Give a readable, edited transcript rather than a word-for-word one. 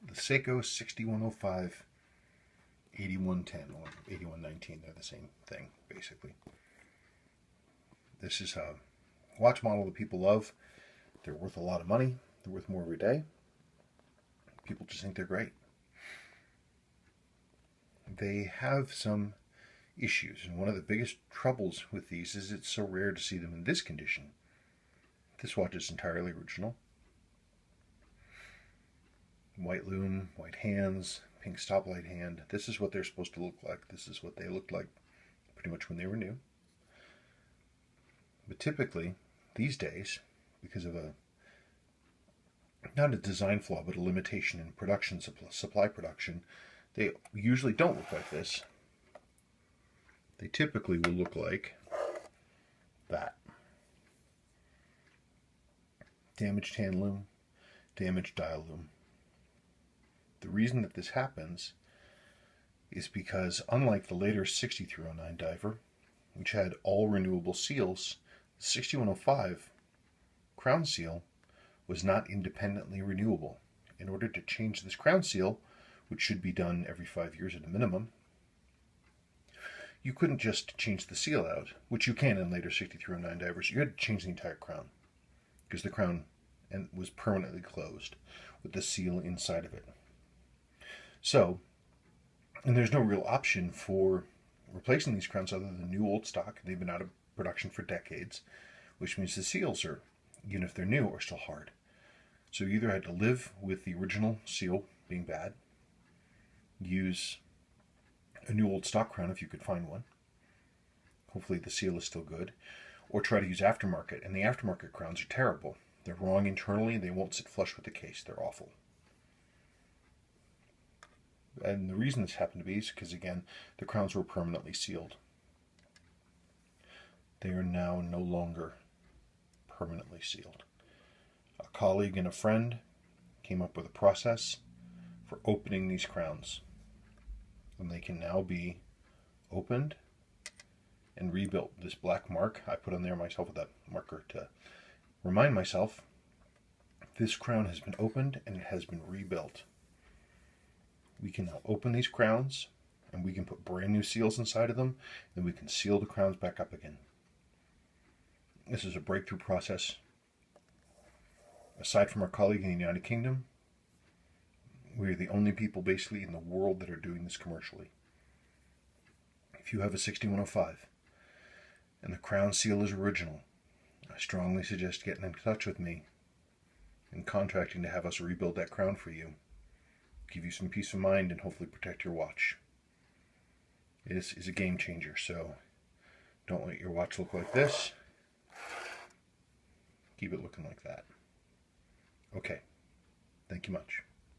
the Seiko 6105 8110 or 8119. They're the same thing, basically. This is a watch model that people love. They're worth a lot of money. They're worth more every day. People just think they're great. They have some issues, and one of the biggest troubles with these is it's so rare to see them in this condition. This watch is entirely original. White lume, white hands, pink stoplight hand. This is what they're supposed to look like. This is what they looked like pretty much when they were new. But typically, these days, because of not a design flaw, but a limitation in production, supply production, they usually don't look like this. They typically will look like that. Damaged hand loom, damaged dial loom. The reason that this happens is because, unlike the later 6309 diver, which had all renewable seals, the 6105 crown seal was not independently renewable. In order to change this crown seal, which should be done every 5 years at a minimum, you couldn't just change the seal out, which you can in later 6309 divers. You had to change the entire crown, because the crown was permanently closed with the seal inside of it. So, and there's no real option for replacing these crowns other than new old stock. They've been out of production for decades, which means the seals are, even if they're new, are still hard. So you either had to live with the original seal being bad, use a new old stock crown if you could find one. Hopefully the seal is still good. Or try to use aftermarket. And the aftermarket crowns are terrible. They're wrong internally. They won't sit flush with the case. They're awful. And the reason this happened to be is because, again, the crowns were permanently sealed. They are now no longer permanently sealed. A colleague and a friend came up with a process for opening these crowns. And they can now be opened and rebuilt. This black mark I put on there myself with that marker to remind myself this crown has been opened and it has been rebuilt. We can now open these crowns and we can put brand new seals inside of them, and we can seal the crowns back up again. This is a breakthrough process. Aside from our colleague in the United Kingdom, we're the only people basically in the world that are doing this commercially. If you have a 6105 and the crown seal is original, I strongly suggest getting in touch with me and contracting to have us rebuild that crown for you. Give you some peace of mind and hopefully protect your watch. It is a game changer, so don't let your watch look like this. Keep it looking like that. Okay. Thank you much.